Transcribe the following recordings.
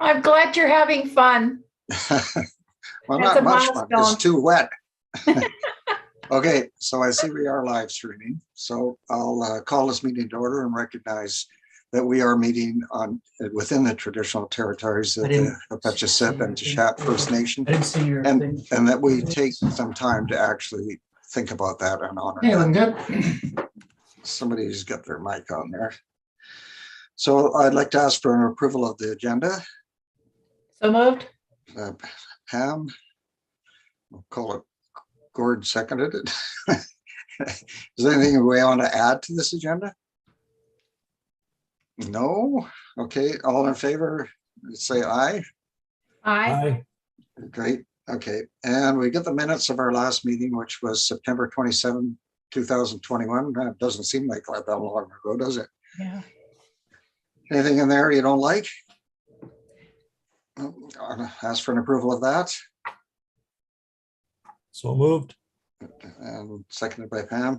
I'm glad you're having fun. Well, That's not a much fun. It's milestone. too wet. Okay, so I see we are live streaming. So I'll call this meeting to order and recognize that we are meeting on within the traditional territories of the Apache-Sip and Tishat First Nation, and that we take some time to actually think about that and honor that. Good. Somebody's got their mic on there. So I'd like to ask for an approval of the agenda. So moved. Pam, we'll call it Gord seconded it. Is there anything we want to add to this agenda? No? Okay, all in favor, say aye. Aye. Great, okay. And we get the minutes of our last meeting, which was September 27, 2021. That doesn't seem like that long ago, does it? Yeah. Anything in there you don't like? Ask for an approval of that. So moved. And seconded by Pam.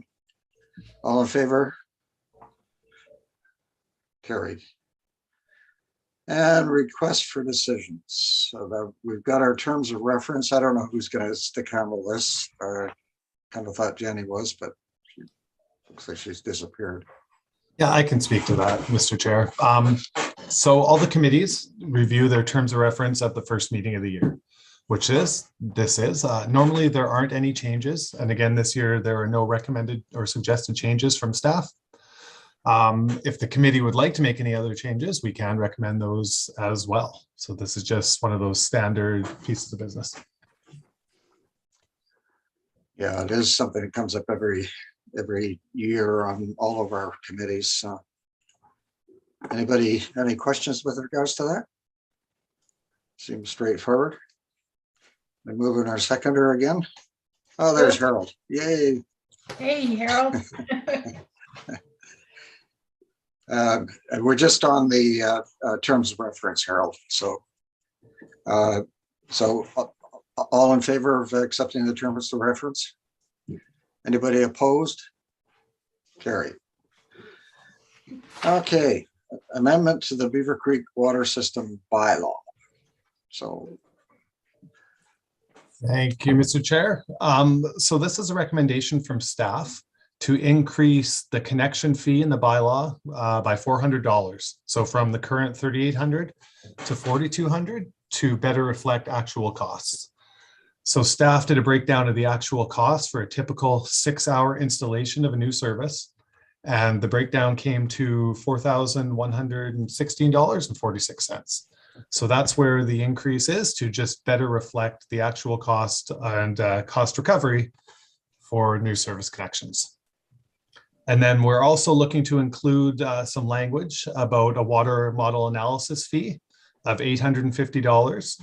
All in favor? Carried. And request for decisions. So that we've got our terms of reference. I don't know who's going to stick handle this. Kind of thought Jenny was, but she looks like she's disappeared. Yeah, I can speak to that, Mr. Chair. So all the committees review their terms of reference at the first meeting of the year, which is, normally there aren't any changes. And again, this year, there are no recommended or suggested changes from staff. If the committee would like to make any other changes, we can recommend those as well. So this is just one of those standard pieces of business. Yeah, it is something that comes up every year on all of our committees. Anybody, any questions with regards to that? Seems straightforward. We move in our seconder again. Oh, there's Harold. Yay. Hey, Harold. And we're just on the terms of reference, Harold. So, all in favor of accepting the terms of reference? Anybody opposed? Carried. Okay, amendment to the Beaver Creek water system bylaw. So. Thank you, Mr. Chair. So this is a recommendation from staff to increase the connection fee in the bylaw by $400. So from the current $3,800 to $4,200 to better reflect actual costs. So staff did a breakdown of the actual cost for a typical 6-hour installation of a new service. And the breakdown came to $4,116.46. So that's where the increase is, to just better reflect the actual cost and cost recovery for new service connections. And then we're also looking to include some language about a water model analysis fee of $850.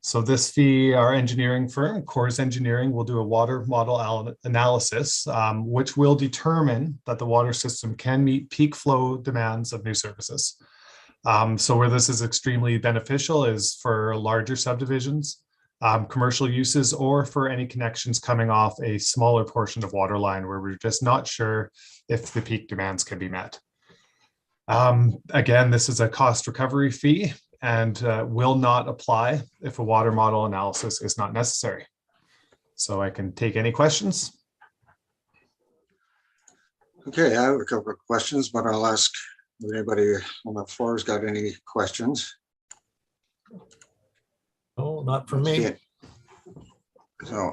So this fee, our engineering firm, Coors Engineering, will do a water model analysis, which will determine that the water system can meet peak flow demands of new services. So where this is extremely beneficial is for larger subdivisions, commercial uses, or for any connections coming off a smaller portion of water line where we're just not sure if the peak demands can be met. Again, this is a cost recovery fee and will not apply if a water model analysis is not necessary. So I can take any questions. Okay, I have a couple of questions, but I'll ask if anybody on the floor has got any questions. Oh, not for me. So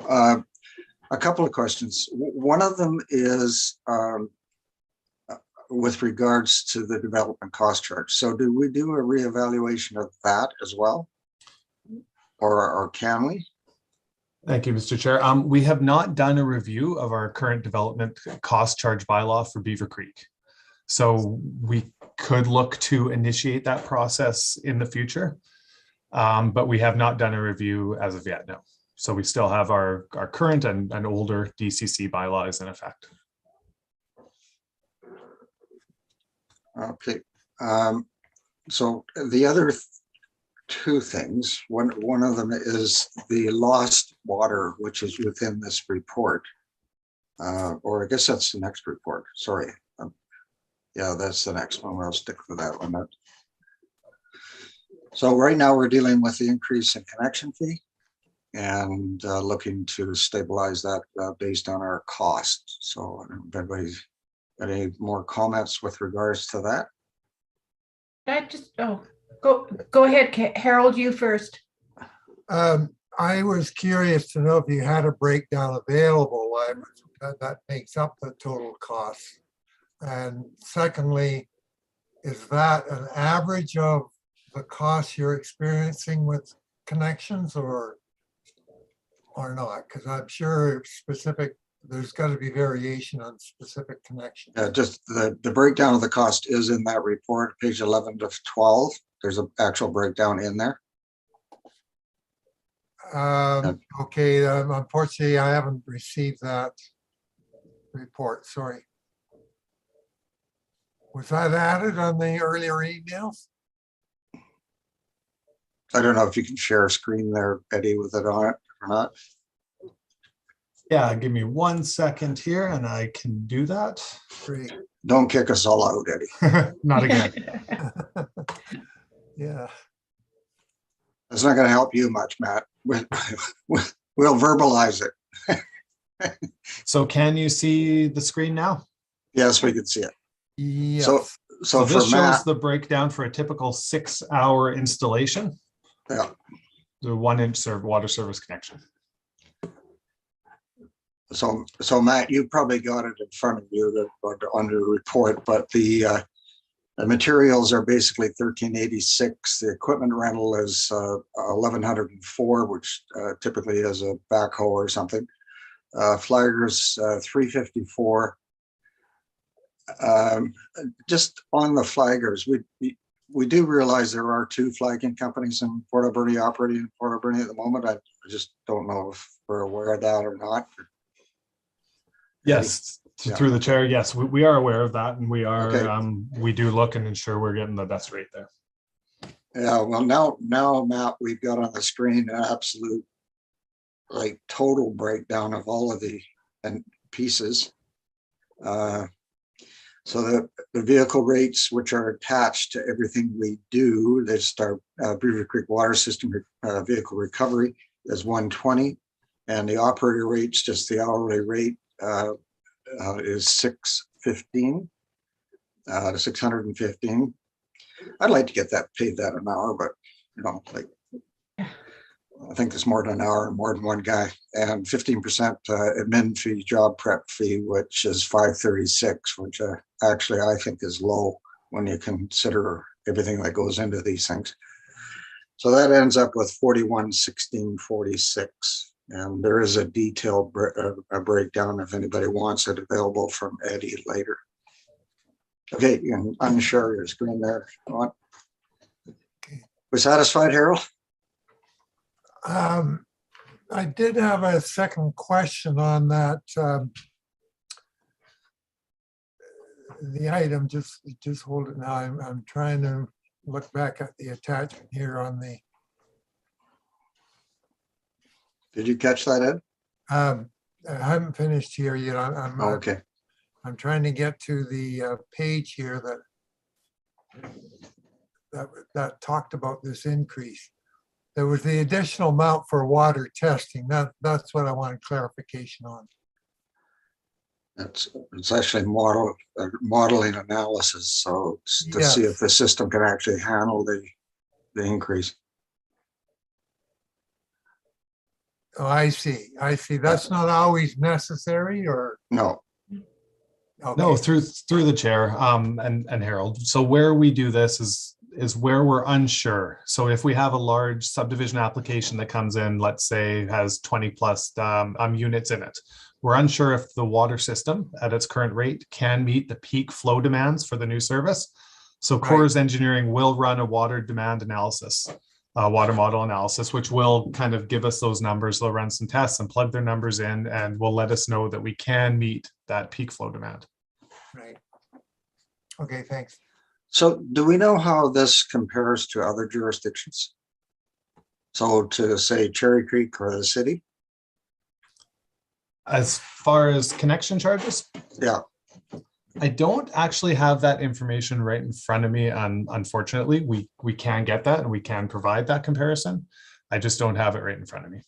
a couple of questions. One of them is with regards to the development cost charge. So do we do a reevaluation of that as well? Or can we? Thank you, Mr. Chair. We have not done a review of our current development cost charge bylaw for Beaver Creek. So we could look to initiate that process in the future, but we have not done a review as of yet, no. So we still have our current and older DCC bylaws in effect. Okay, so the other two things, one of them is the lost water, which is within this report, or I guess that's the next report, sorry. Yeah, that's the next one. I'll stick with that one. So right now we're dealing with the increase in connection fee and looking to stabilize that based on our cost. So if anybody's got any more comments with regards to that? Go ahead, Harold, you first. I was curious to know if you had a breakdown available that makes up the total cost. And secondly, is that an average of the costs you're experiencing with connections or not? Because I'm sure there's got to be variation on specific connections. Just the breakdown of the cost is in that report, page 11 to 12. There's an actual breakdown in there. Okay, unfortunately, I haven't received that report, sorry. Was that added on the earlier emails? I don't know if you can share a screen there, Eddie, with it on it or not. Yeah, give me 1 second here and I can do that. Great, Don't kick us all out, Eddie. Not again. yeah. That's not going to help you much, Matt. We'll verbalize it. So can you see the screen now? Yes, we can see it. Yes. So So for this shows Matt, the breakdown for a typical 6-hour installation. yeah. The 1-inch water service connection. So Matt, you probably got it in front of you on your report, but the materials are basically $1,386. The equipment rental is $1,104, which typically is a backhoe or something. Flaggers $354. Just on the flaggers, we do realize there are 2 flagging companies in Port Alberni operating in Port Alberni at the moment. I just don't know if we're aware of that or not. Yes, Yeah. through the chair. Yes, we are aware of that, and we are. Okay. We do look and ensure we're getting the best rate there. Yeah, well, now, Matt, we've got on the screen an absolute total breakdown of all of the pieces. So the vehicle rates, which are attached to everything we do, there's our Beaver Creek Water System vehicle recovery is $120, and the operator rates, just the hourly rate, is $615 to $615. I'd like to get that paid that an hour, but I think it's more than an hour and more than one guy. And 15% admin fee, job prep fee, which is $536, which actually I think is low when you consider everything that goes into these things. So that ends up with $41,1646. And there is a detailed breakdown if anybody wants it available from Eddie later. Okay, you can unshare your screen there if you want. We satisfied, Harold? I did have a second question on that. The item, just hold it now. I'm trying to look back at the attachment here on the. Did you catch that, Ed? I haven't finished here yet. Oh, okay. I'm trying to get to the page here that talked about this increase. There was the additional amount for water testing. That's what I wanted clarification on. It's actually modeling analysis, so it's to see if the system can actually handle the increase. Oh, I see. That's not always necessary, or No. okay. No, through the chair, and Harold. So where we do this is where we're unsure. So if we have a large subdivision application that comes in, let's say has 20 plus units in it, we're unsure if the water system at its current rate can meet the peak flow demands for the new service. So Core's engineering will run a water demand analysis, water model analysis, which will kind of give us those numbers. They'll run some tests and plug their numbers in, and will let us know that we can meet that peak flow demand. Right. Okay, thanks. So do we know how this compares to other jurisdictions? So to say Cherry Creek or the city? As far as connection charges? Yeah. I don't actually have that information right in front of me. Unfortunately, we can get that and we can provide that comparison. I just don't have it right in front of me.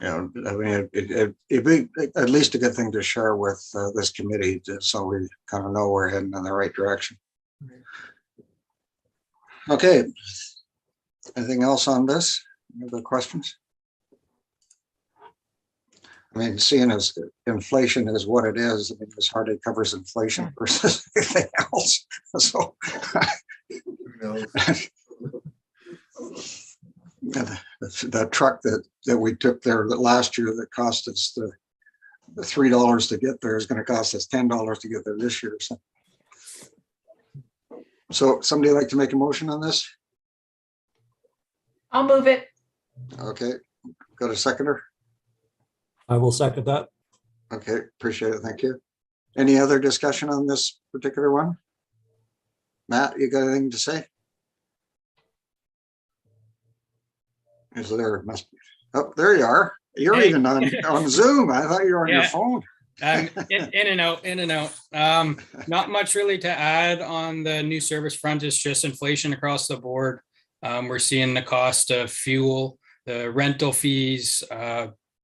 Yeah, I mean, it'd be at least a good thing to share with this committee, so we kind of know we're heading in the right direction. Okay. Anything else on this? Any other questions? I mean, seeing as inflation is what it is, I mean, this hardly covers inflation versus anything else. So the truck that we took there last year that cost us the $3 to get there is going to cost us $10 to get there this year. So somebody like to make a motion on this? I'll move it. Okay, got a seconder? I will second that. Okay, appreciate it. Thank you. Any other discussion on this particular one? Matt, you got anything to say? Is there, must be, oh, there you are. You're Hey. even on Zoom. I thought you were on your Yeah. phone. In and out, in and out. Not much really to add on the new service front. It's just inflation across the board. We're seeing the cost of fuel, the rental fees,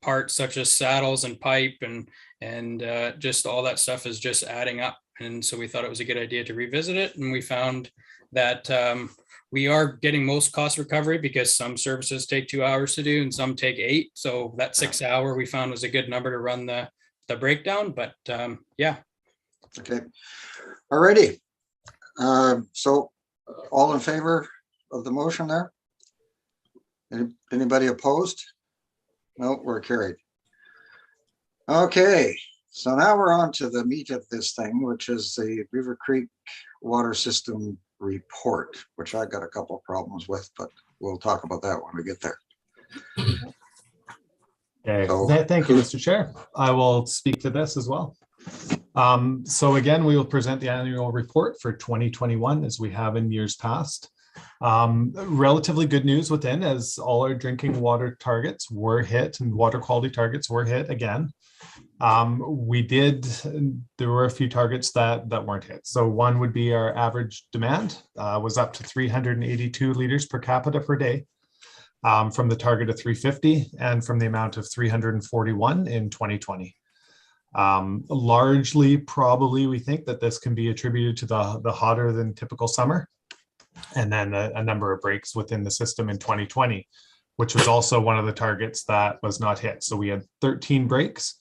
parts such as saddles and pipe and just all that stuff is just adding up. And so we thought it was a good idea to revisit it. And we found that we are getting most cost recovery because some services take 2 hours to do and some take 8. So that 6 hour we found was a good number to run the breakdown, but yeah. Okay. All righty. So all in favor of the motion there? Anybody opposed? No, we're carried. Okay, so now we're on to the meat of this thing, which is the Beaver Creek Water System Report, which I got a couple of problems with, but we'll talk about that when we get there. Okay, So- thank you, Mr. Chair. I will speak to this as well. So again, we will present the annual report for 2021 as we have in years past. Relatively good news within, as all our drinking water targets were hit and water quality targets were hit again. There were a few targets that weren't hit. So one would be our average demand was up to 382 liters per capita per day. From the target of 350 and from the amount of 341 in 2020. Largely, probably, we think that this can be attributed to the hotter than typical summer, and then a number of breaks within the system in 2020, which was also one of the targets that was not hit. So we had 13 breaks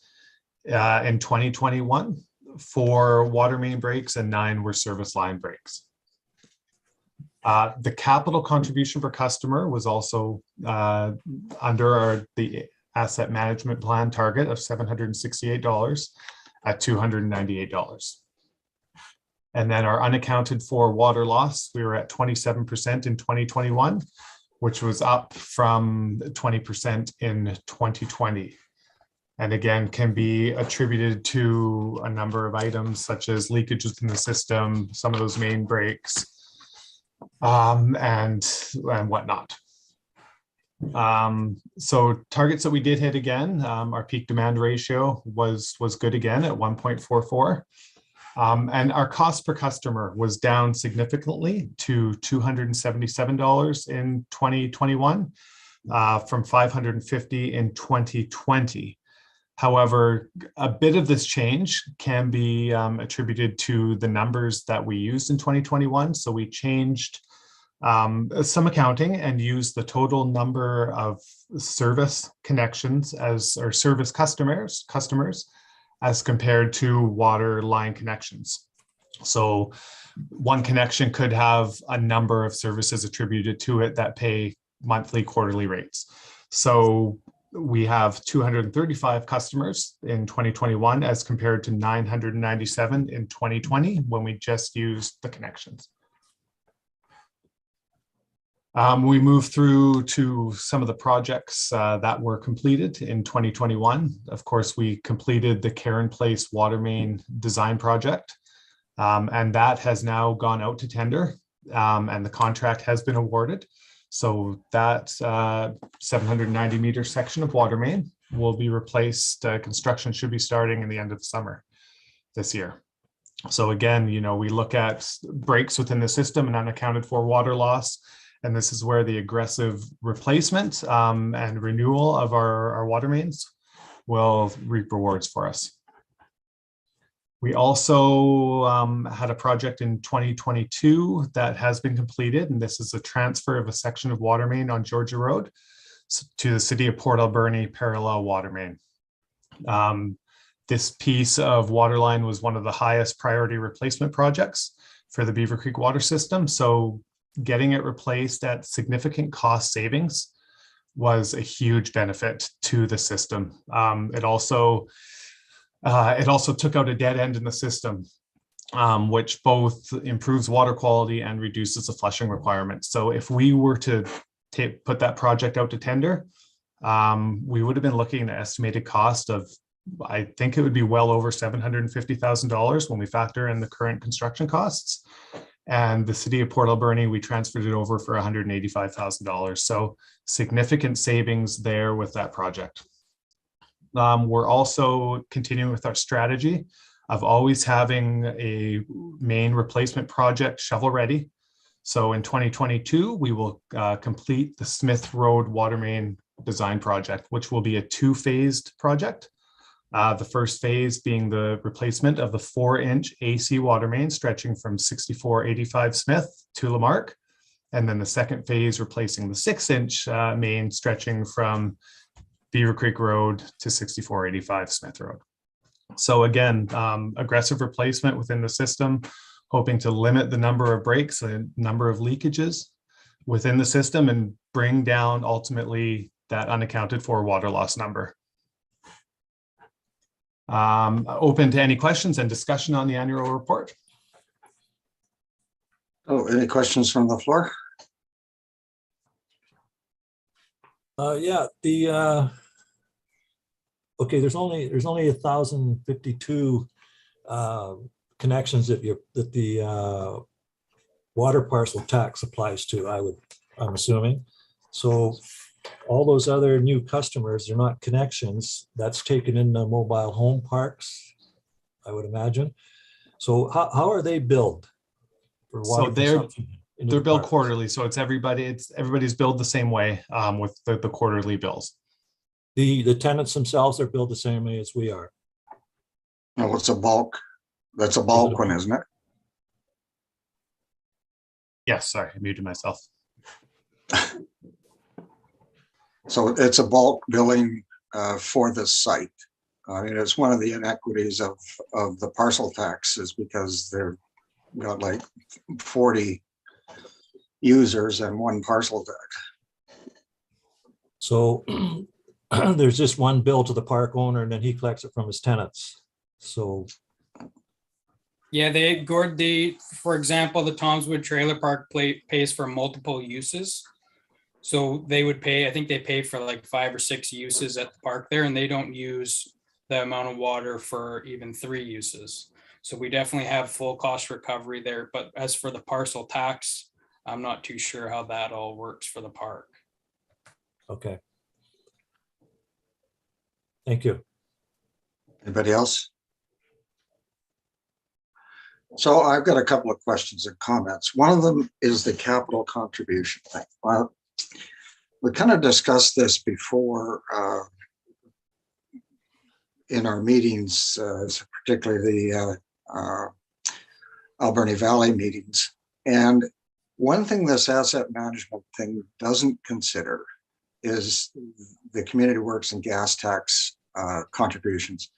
in 2021, 4 water main breaks, and 9 were service line breaks. The capital contribution per customer was also under the asset management plan target of $768 at $298. And then our unaccounted for water loss, we were at 27% in 2021, which was up from 20% in 2020. And again, can be attributed to a number of items such as leakage within the system, some of those main breaks, and whatnot. So targets that we did hit again, our peak demand ratio was good again at 1.44. And our cost per customer was down significantly to $277 in 2021 from $550 in 2020. However, a bit of this change can be attributed to the numbers that we used in 2021. So we changed some accounting and used the total number of service connections or service customers as compared to water line connections. So one connection could have a number of services attributed to it that pay monthly, quarterly rates. So we have 235 customers in 2021 as compared to 997 in 2020 when we just used the connections. We moved through to some of the projects that were completed in 2021. Of course, we completed the Karen Place water main design project, and that has now gone out to tender, and the contract has been awarded. So that 790 meter section of water main will be replaced. Construction should be starting in the end of the summer this year. So again, we look at breaks within the system and unaccounted for water loss. And this is where the aggressive replacement and renewal of our water mains will reap rewards for us. We also had a project in 2022 that has been completed, and this is a transfer of a section of water main on Georgia Road to the city of Port Alberni parallel water main. This piece of water line was one of the highest priority replacement projects for the Beaver Creek water system. So getting it replaced at significant cost savings was a huge benefit to the system. It also took out a dead end in the system, which both improves water quality and reduces the flushing requirements. So if we were to put that project out to tender, we would have been looking at an estimated cost of, I think it would be well over $750,000 when we factor in the current construction costs. And the city of Port Alberni, we transferred it over for $185,000. So significant savings there with that project. We're also continuing with our strategy of always having a main replacement project shovel ready. So in 2022, we will complete the Smith Road water main design project, which will be a two-phased project. The first phase being the replacement of the 4-inch AC water main stretching from 6485 Smith to Lamarck. And then the second phase replacing the 6-inch main stretching from Beaver Creek Road to 6485 Smith Road. So again, aggressive replacement within the system, hoping to limit the number of breaks and number of leakages within the system and bring down ultimately that unaccounted for water loss number. Open to any questions and discussion on the annual report. Oh, any questions from the floor? Yeah, okay, there's only 1,052 connections that the water parcel tax applies to, I'm assuming. So all those other new customers, they're not connections. That's taken in the mobile home parks, I would imagine. So how are they billed for water consumption? They're billed quarterly, so everybody's billed the same way with the quarterly bills. The tenants themselves are billed the same way as we are. No, it's a bulk. That's a bulk one, isn't it? Yes, sorry, I muted myself. So it's a bulk billing for the site. I mean, it's one of the inequities of the parcel tax is because they've got like 40 users and one parcel tax. So there's just one bill to the park owner and then he collects it from his tenants. So Yeah, Gord, for example, the Tomswood Trailer Park pays for multiple uses. So they would pay, I think they pay for like 5 or 6 uses at the park there, and they don't use the amount of water for even 3 uses. So we definitely have full cost recovery there. But as for the parcel tax, I'm not too sure how that all works for the park. okay. Thank you. Anybody else? So I've got a couple of questions and comments. One of them is the capital contribution thing. Well, we kind of discussed this before in our meetings, particularly the Alberni Valley meetings. And one thing this asset management thing doesn't consider is the community works and gas tax contributions.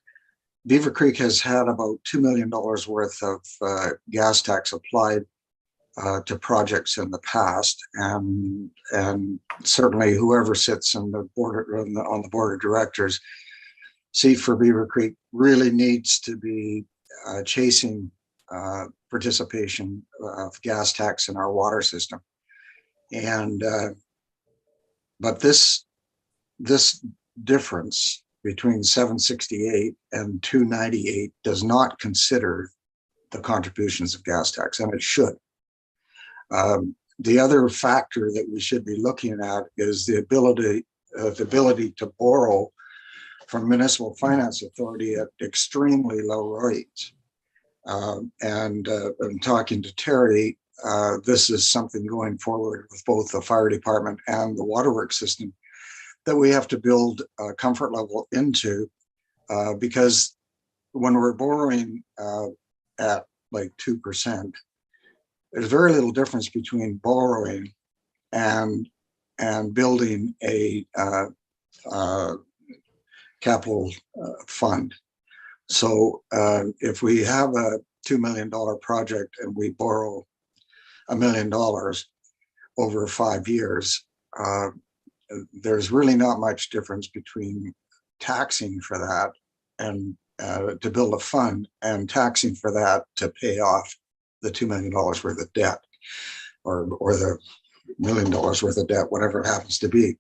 Beaver Creek has had about $2 million worth of gas tax applied to projects in the past, and certainly whoever sits on the board on the board of directors seat for Beaver Creek really needs to be chasing participation of gas tax in our water system. And but this difference between 768 and 298 does not consider the contributions of gas tax, and it should. the other factor that we should be looking at is the ability to borrow from municipal finance authority at extremely low rates. And I'm talking to Terry. This is something going forward with both the fire department and the waterworks system that we have to build a comfort level into, because when we're borrowing at like 2%, there's very little difference between borrowing and building a capital fund. So if we have a $2 million project and we borrow $1 million over 5 years, there's really not much difference between taxing for that and to build a fund and taxing for that to pay off the $2 million worth of debt, or the $1 million worth of debt, whatever it happens to be.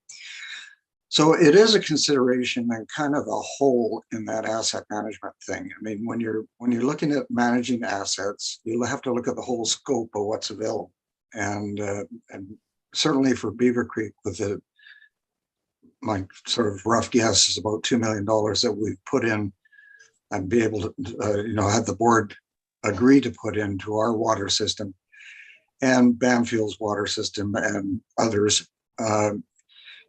So it is a consideration and kind of a hole in that asset management thing. I mean, when you're looking at managing assets, you'll have to look at the whole scope of what's available. And certainly for Beaver Creek, with my sort of rough guess is about $2 million that we've put in and be able to, have the board agree to put into our water system and Banfield's water system and others.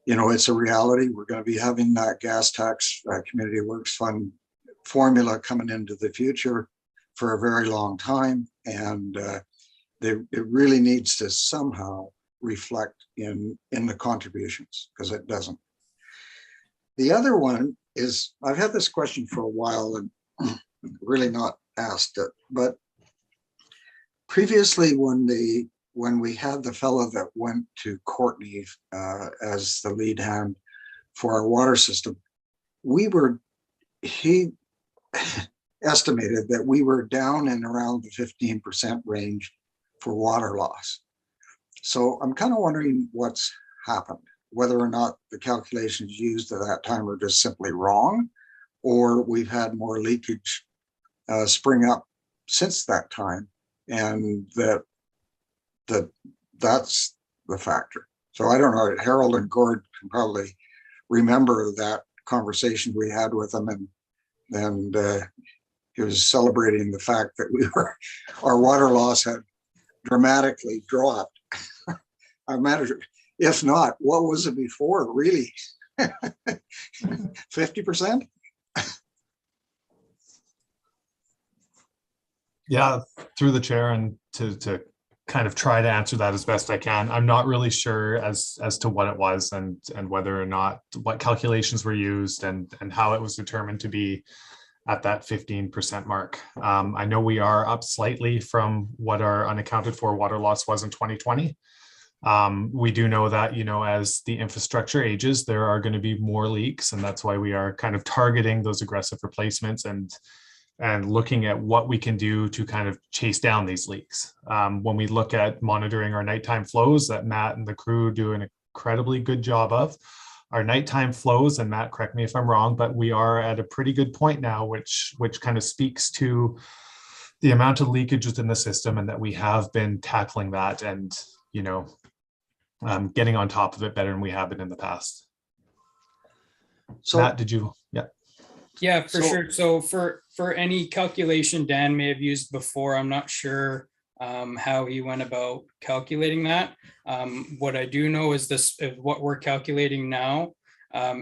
It's a reality. We're going to be having that gas tax community works fund formula coming into the future for a very long time. And it really needs to somehow reflect in the contributions, because it doesn't. The other one is, I've had this question for a while and really not asked it, but previously when we had the fellow that went to Courtney as the lead hand for our water system, he estimated that we were down in around the 15% range for water loss. So I'm kind of wondering what's happened, whether or not the calculations used at that time are just simply wrong, or we've had more leakage spring up since that time, and that's the factor. So I don't know, Harold and Gord can probably remember that conversation we had with him, and he was celebrating the fact that our water loss had dramatically dropped. I imagine, if not, what was it before, really? 50%? Yeah, through the chair, and to kind of try to answer that as best I can. I'm not really sure as to what it was and whether or not what calculations were used and how it was determined to be at that 15% mark. I know we are up slightly from what our unaccounted for water loss was in 2020. We do know that, as the infrastructure ages, there are going to be more leaks, and that's why we are kind of targeting those aggressive replacements and looking at what we can do to kind of chase down these leaks. When we look at monitoring our nighttime flows that Matt and the crew do an incredibly good job of, our nighttime flows, and Matt, correct me if I'm wrong, but we are at a pretty good point now, which kind of speaks to the amount of leakage within the system, and that we have been tackling that and, getting on top of it better than we have been in the past. So Matt, did you? Yeah. Yeah, for sure. So for any calculation Dan may have used before, I'm not sure how he went about calculating that. What I do know is what we're calculating now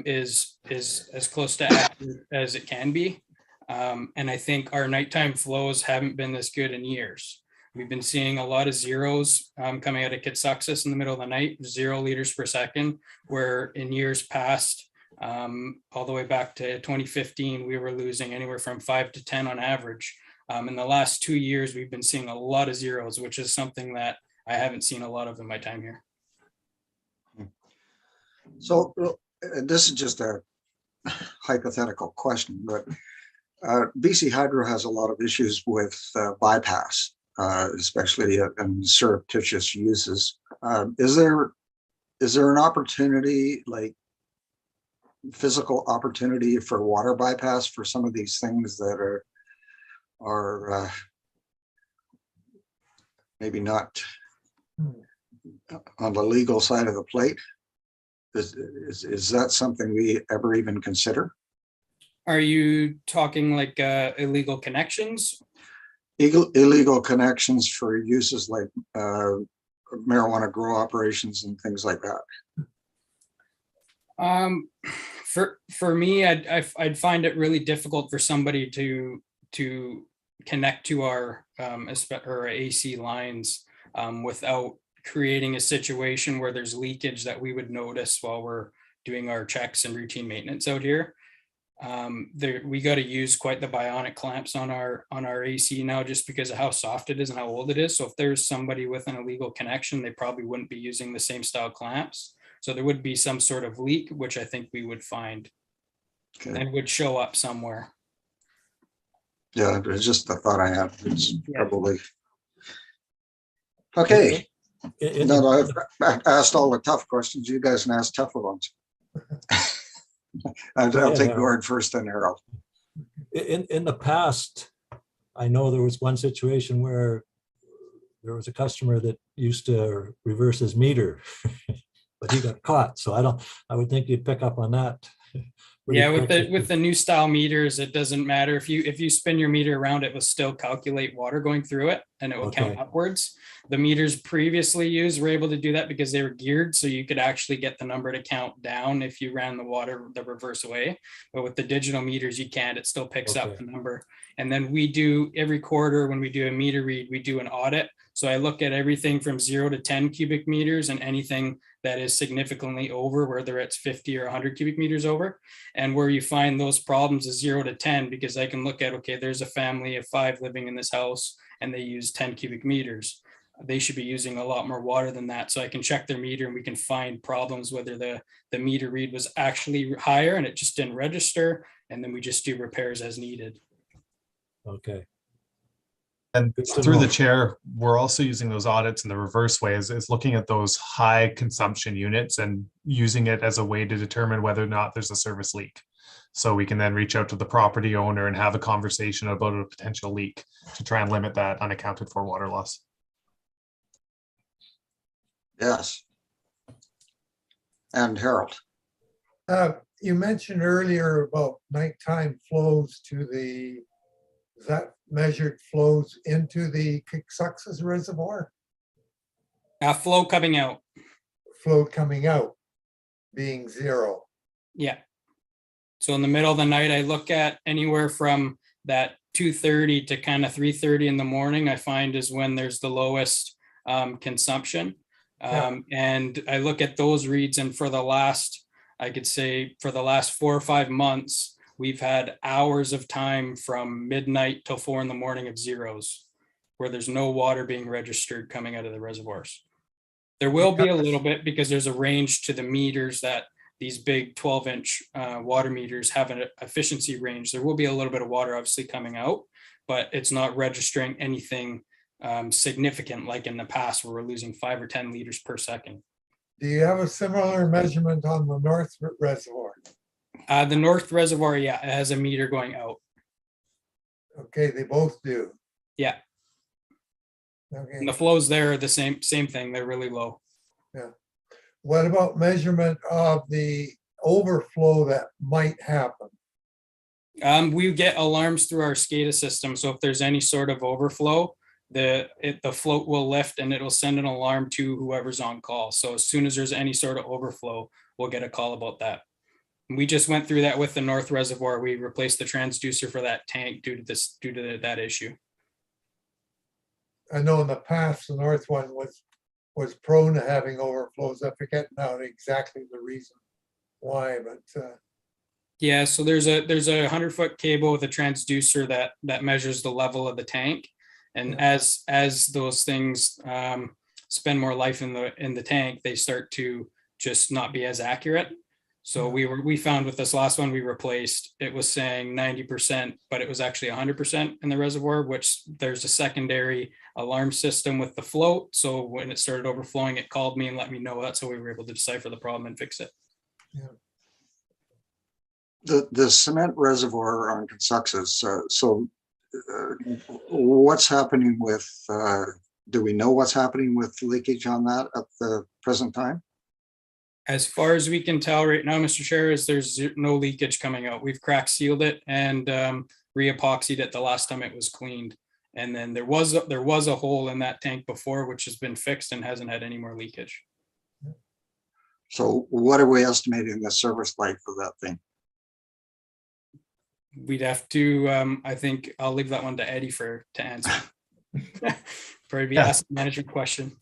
is as close to accurate as it can be. And I think our nighttime flows haven't been this good in years. We've been seeing a lot of zeros coming out of Kitsuxis in the middle of the night, 0 liters per second, where in years past, all the way back to 2015, we were losing anywhere from 5 to 10 on average. In the last 2 years, we've been seeing a lot of zeros, which is something that I haven't seen a lot of in my time here. So this is just a hypothetical question, but BC Hydro has a lot of issues with bypass, especially in surreptitious uses. Is there an opportunity, like physical opportunity for water bypass for some of these things that are maybe not on the legal side of the plate? Is that something we ever even consider? Are you talking like illegal connections? Illegal connections for uses like marijuana grow operations and things like that. For me, I'd find it really difficult for somebody to connect to our or AC lines without creating a situation where there's leakage that we would notice while we're doing our checks and routine maintenance out here. We got to use quite the bionic clamps on our AC now, just because of how soft it is and how old it is. So if there's somebody with an illegal connection, they probably wouldn't be using the same style clamps. So there would be some sort of leak, which I think we would find and would show up somewhere. Yeah, it's just the thought I had. It's probably okay. No, I've asked all the tough questions. You guys can ask tougher ones. I'll take Gord first and Harold. In the past, I know there was one situation where there was a customer that used to reverse his meter, but he got caught. So I would think you'd pick up on that. Yeah, with the new style meters, it doesn't matter if you spin your meter around, it will still calculate water going through it, and it will count upwards. The meters previously used were able to do that because they were geared, so you could actually get the number to count down if you ran the water the reverse way. But with the digital meters, you can't. It still picks up the number. And then we do every quarter when we do a meter read, we do an audit. So I look at everything from 0 to 10 cubic meters and anything that is significantly over, whether it's 50 or 100 cubic meters over. And where you find those problems is 0 to 10, because I can look at, okay, there's a family of 5 living in this house and they use 10 cubic meters. They should be using a lot more water than that. So I can check their meter and we can find problems, whether the meter read was actually higher and it just didn't register. And then we just do repairs as needed. Okay. And through the chair, we're also using those audits in the reverse way, is looking at those high consumption units and using it as a way to determine whether or not there's a service leak. So we can then reach out to the property owner and have a conversation about a potential leak to try and limit that unaccounted for water loss. Yes. And Harold. You mentioned earlier about nighttime flows to is that measured flows into the Kiksuxas Reservoir? Flow coming out. Flow coming out being 0. Yeah. So in the middle of the night, I look at anywhere from that 2:30 to kind of 3:30 in the morning, I find is when there's the lowest consumption. And I look at those reads, and for the last, I could say for the last 4 or 5 months, we've had hours of time from midnight till 4 in the morning of zeros, where there's no water being registered coming out of the reservoirs. There will be a little bit, because there's a range to the meters that these big 12-inch water meters have an efficiency range. There will be a little bit of water obviously coming out, but it's not registering anything significant like in the past where we're losing 5 or 10 liters per second. Do you have a similar measurement on the North Reservoir? The North Reservoir, yeah, it has a meter going out. Okay, they both do. Yeah. Okay. And the flows there are the same thing. They're really low. Yeah. What about measurement of the overflow that might happen? We get alarms through our SCADA system. So if there's any sort of overflow, the float will lift and it'll send an alarm to whoever's on call. So as soon as there's any sort of overflow, we'll get a call about that. We just went through that with the North Reservoir. We replaced the transducer for that tank due to that issue. I know in the past, the North one was prone to having overflows. I forget now exactly the reason why, but yeah, so there's a 100-foot cable with a transducer that measures the level of the tank. And as those things spend more life in the tank, they start to just not be as accurate. So we found with this last one we replaced, it was saying 90%, but it was actually 100% in the reservoir, which there's a secondary alarm system with the float. So when it started overflowing, it called me and let me know. That's how we were able to decipher the problem and fix it. Yeah. The cement reservoir on Kiksuxas, what's happening with do we know what's happening with leakage on that at the present time? As far as we can tell right now, Mr. Chair, is there's no leakage coming out. We've crack sealed it and re-epoxied it the last time it was cleaned. And then there was a hole in that tank before, which has been fixed and hasn't had any more leakage. So what are we estimating the service life of that thing? We'd have to, I think I'll leave that one to Eddie to answer. Probably be Yeah. asset management question.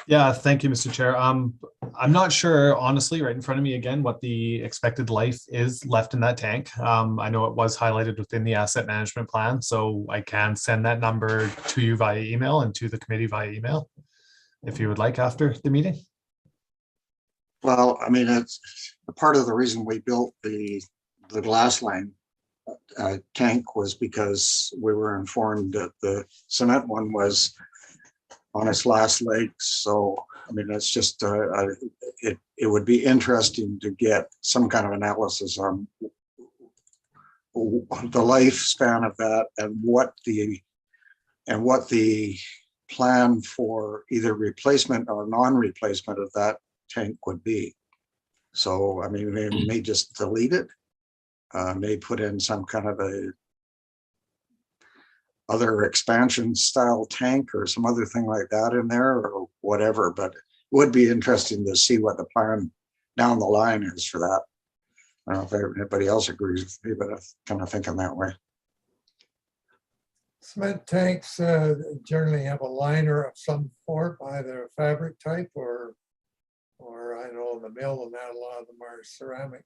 Yeah, thank you, Mr. Chair. I'm not sure, honestly, right in front of me again, what the expected life is left in that tank. I know it was highlighted within the asset management plan, so I can send that number to you via email and to the committee via email if you would like after the meeting. Well, I mean, it's part of the reason we built the glass line tank was because we were informed that the cement one was on its last legs. So, I mean, it's just, it would be interesting to get some kind of analysis on the lifespan of that and what the plan for either replacement or non-replacement of that tank would be. So, I mean, they may just delete it, may put in some kind of a other expansion style tank or some other thing like that in there or whatever, but it would be interesting to see what the plan down the line is for that. I don't know if anybody else agrees with me, but I'm kind of thinking that way. Cement tanks generally have a liner of some form, either a fabric type or I know in the mill and that a lot of them are ceramic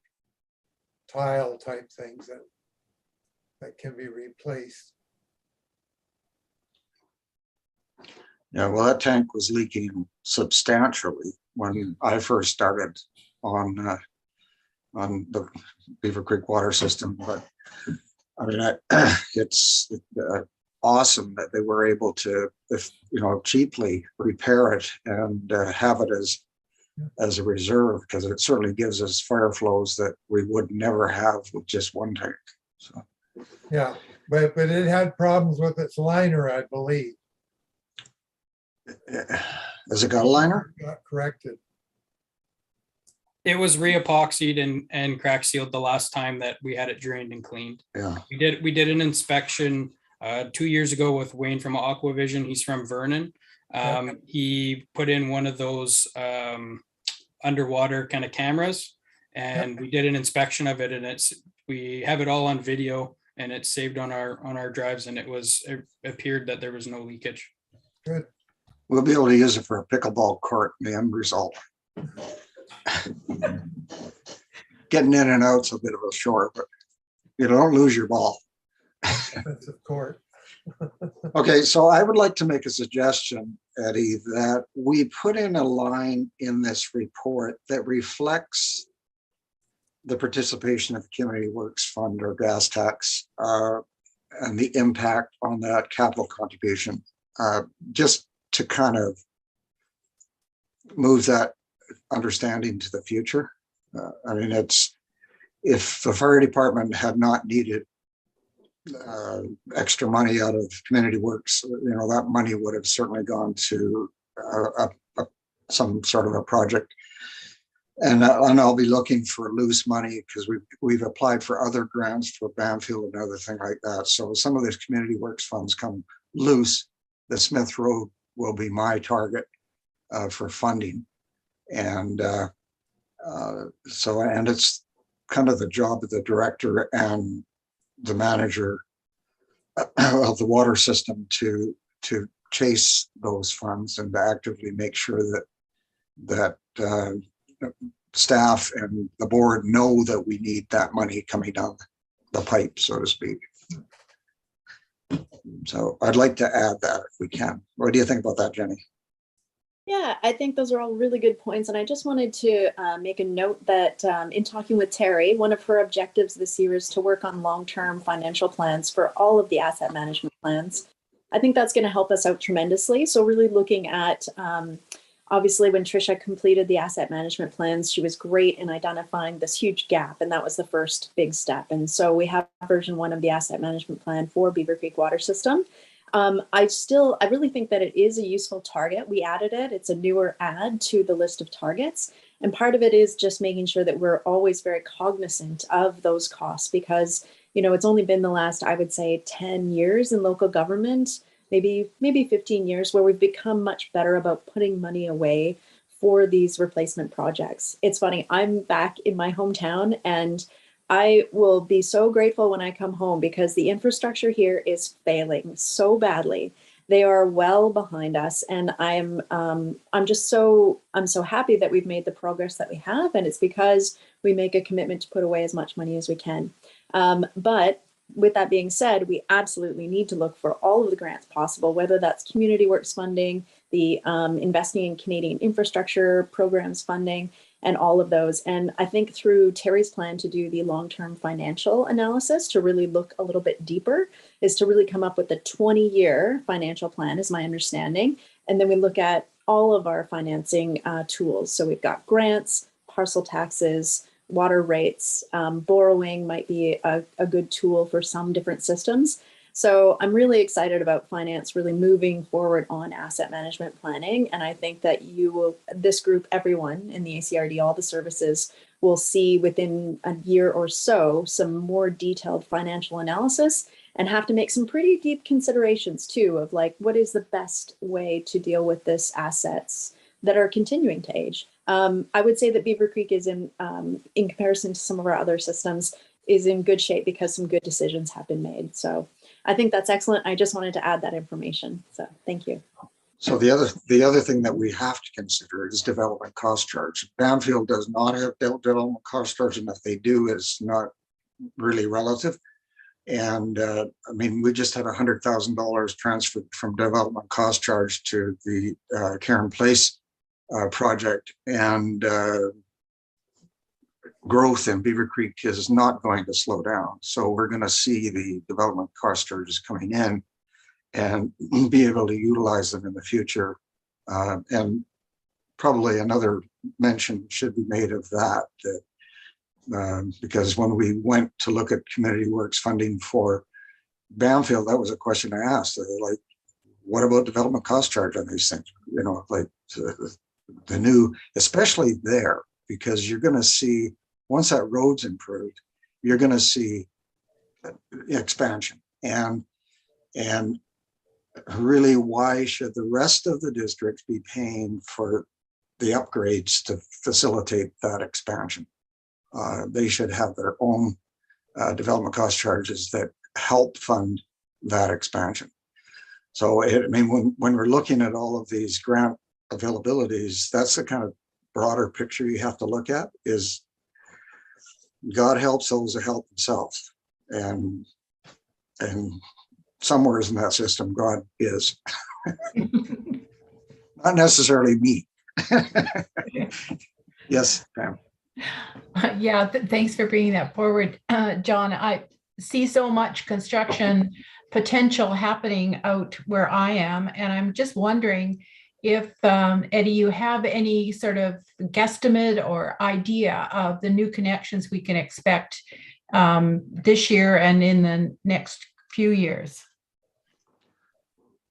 tile type things that can be replaced. Yeah, well, that tank was leaking substantially when I first started on the Beaver Creek water system. But I mean, it's awesome that they were able to, cheaply repair it and have it as a reserve, because it certainly gives us fire flows that we would never have with just one tank. So Yeah, but it had problems with its liner, I believe. has it got a liner? Got corrected. It was re-epoxied and crack sealed the last time that we had it drained and cleaned. Yeah. We did an inspection 2 years ago with Wayne from Aquavision. He's from Vernon. He put in one of those underwater kind of cameras, and we did an inspection of it, and we have it all on video, and it's saved on our drives, and it appeared that there was no leakage. Good. We'll be able to use it for a pickleball court in the end result. Getting in and out's a bit of a chore, but you don't lose your ball. Expensive court. Okay, so I would like to make a suggestion, Eddie, that we put in a line in this report that reflects the participation of the Community Works Fund or gas tax and the impact on that capital contribution, just to kind of move that understanding to the future. I mean, if the fire department had not needed extra money out of community works, that money would have certainly gone to some sort of a project. And I'll be looking for loose money because we've applied for other grants for Banfield and other thing like that. So some of these community works funds come loose. The Smith Road will be my target for funding. And and it's kind of the job of the director and the manager of the water system to chase those funds and to actively make sure that staff and the board know that we need that money coming down the pipe, so to speak. So I'd like to add that if we can. What do you think about that, Jenny? Yeah, I think those are all really good points. And I just wanted to make a note that in talking with Terry, one of her objectives this year is to work on long-term financial plans for all of the asset management plans. I think that's going to help us out tremendously. So really looking at, obviously, when Tricia completed the asset management plans, she was great in identifying this huge gap. And that was the first big step. And so we have version 1 of the asset management plan for Beaver Creek Water System. I really think that it is a useful target. We added it. It's a newer add to the list of targets. And part of it is just making sure that we're always very cognizant of those costs because, it's only been the last, I would say, 10 years in local government, maybe 15 years, where we've become much better about putting money away for these replacement projects. It's funny, I'm back in my hometown and I will be so grateful when I come home because the infrastructure here is failing so badly. They are well behind us, and I'm so happy that we've made the progress that we have, and it's because we make a commitment to put away as much money as we can. But with that being said, we absolutely need to look for all of the grants possible, whether that's community works funding, the investing in Canadian infrastructure programs funding, and all of those. And I think through Terry's plan to do the long-term financial analysis to really look a little bit deeper is to really come up with a 20-year financial plan, is my understanding. And then we look at all of our financing tools. So we've got grants, parcel taxes, water rates, borrowing might be a good tool for some different systems. So I'm really excited about finance really moving forward on asset management planning. And I think that this group, everyone in the ACRD, all the services will see within a year or so, some more detailed financial analysis and have to make some pretty deep considerations too of like, what is the best way to deal with this assets that are continuing to age? I would say that Beaver Creek is in comparison to some of our other systems, is in good shape because some good decisions have been made. So I think that's excellent. I just wanted to add that information. So thank you. So the other thing that we have to consider is development cost charge. Bamfield does not have development cost charge, and if they do, it's not really relative. And I mean, we just had $100,000 transferred from development cost charge to the Karen Place project, and growth in Beaver Creek is not going to slow down. So we're going to see the development cost charges coming in and be able to utilize them in the future. And probably another mention should be made of that, because when we went to look at community works funding for Bamfield, that was a question I asked. Like, what about development cost charge on these things? Like the new, especially there, because you're going to see, once that road's improved, you're going to see expansion. And really, why should the rest of the districts be paying for the upgrades to facilitate that expansion? They should have their own development cost charges that help fund that expansion. So, I mean, when we're looking at all of these grant availabilities, that's the kind of broader picture you have to look at, is God helps those that help themselves. And somewhere in that system, God is. Not necessarily me. Yes, Pam. Yeah, thanks for bringing that forward, John. I see so much construction potential happening out where I am, and I'm just wondering if, Eddie, you have any sort of guesstimate or idea of the new connections we can expect this year and in the next few years.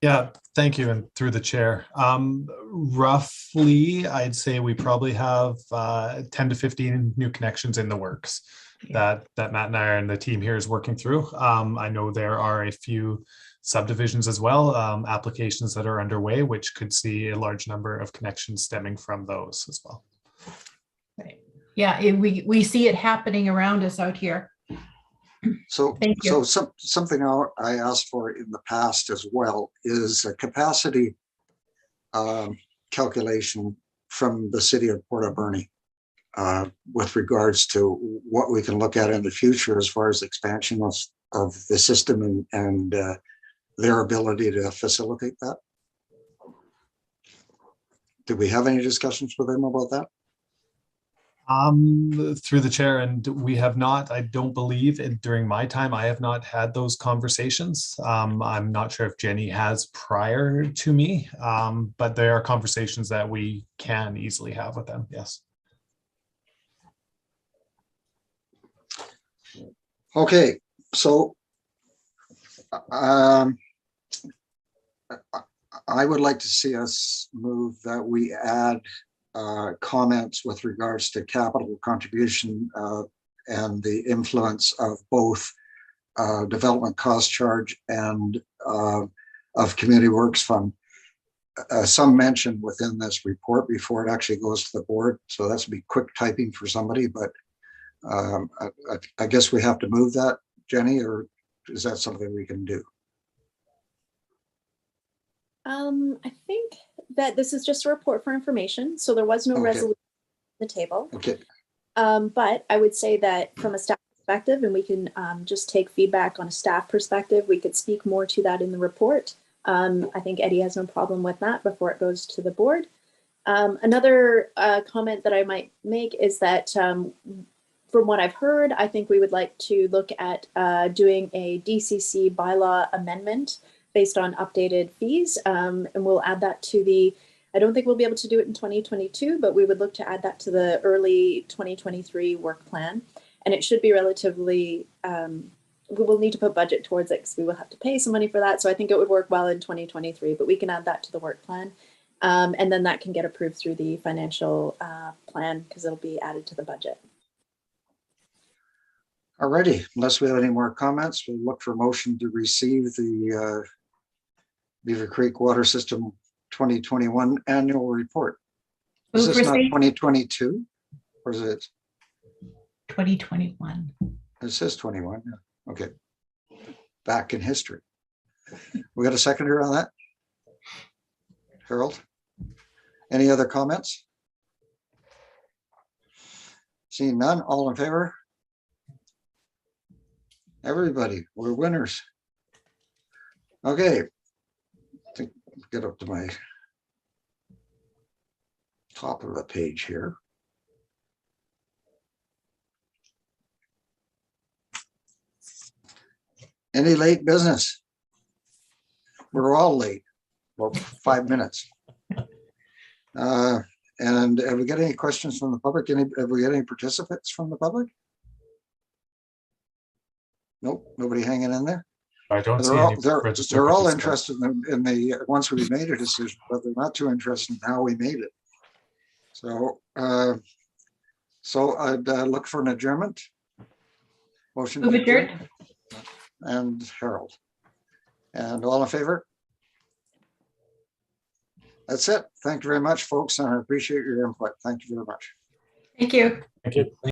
Yeah, thank you. And through the chair, roughly, I'd say we probably have 10 to 15 new connections in the works that Matt and I and the team here is working through. I know there are a few subdivisions as well, applications that are underway, which could see a large number of connections stemming from those as well. Right. Yeah, we see it happening around us out here. So, Thank you. Something I asked for in the past as well is a capacity calculation from the city of Port Alberni with regards to what we can look at in the future as far as expansion of the system and their ability to facilitate that. Did we have any discussions with them about that? Through the chair, and we have not, I don't believe during my time, I have not had those conversations. I'm not sure if Jenny has prior to me, but there are conversations that we can easily have with them. Yes. Okay, so I would like to see us move that we add comments with regards to capital contribution and the influence of both development cost charge and of community works fund. Some mention within this report before it actually goes to the board. So that's be quick typing for somebody, but I guess we have to move that, Jenny, or is that something we can do? I think that this is just a report for information, so there was no Okay. resolution on the table. Okay, But I would say that from a staff perspective, and we can just take feedback on a staff perspective, we could speak more to that in the report. I think Eddie has no problem with that before it goes to the board. Another comment that I might make is that from what I've heard, I think we would like to look at doing a DCC bylaw amendment based on updated fees. And we'll add that to I don't think we'll be able to do it in 2022, but we would look to add that to the early 2023 work plan. And it should be relatively, we will need to put budget towards it because we will have to pay some money for that. So I think it would work well in 2023, but we can add that to the work plan. And then that can get approved through the financial plan because it'll be added to the budget. all righty. Unless we have any more comments, we'll look for motion to receive the Beaver Creek Water System 2021 annual report. Is Move this not receipt. 2022? Or is it? 2021. It says 21. Yeah. Okay. Back in history. We got a seconder on that? Harold? Any other comments? Seeing none, all in favor? Everybody, we're winners. Okay. Get up to my top of the page here. Any late business? We're all late, well, 5 minutes. And have we got any questions from the public? Have we got any participants from the public? Nope, nobody hanging in there. I don't see They're all, any registered they're all participants. interested in the once we made a decision, but they're not too interested in how we made it. So, I'd look for an adjournment. Motion to Move adjourned. adjourn. And Harold. And all in favor? That's it. Thank you very much, folks, and I appreciate your input. Thank you very much. Thank you. Thank you.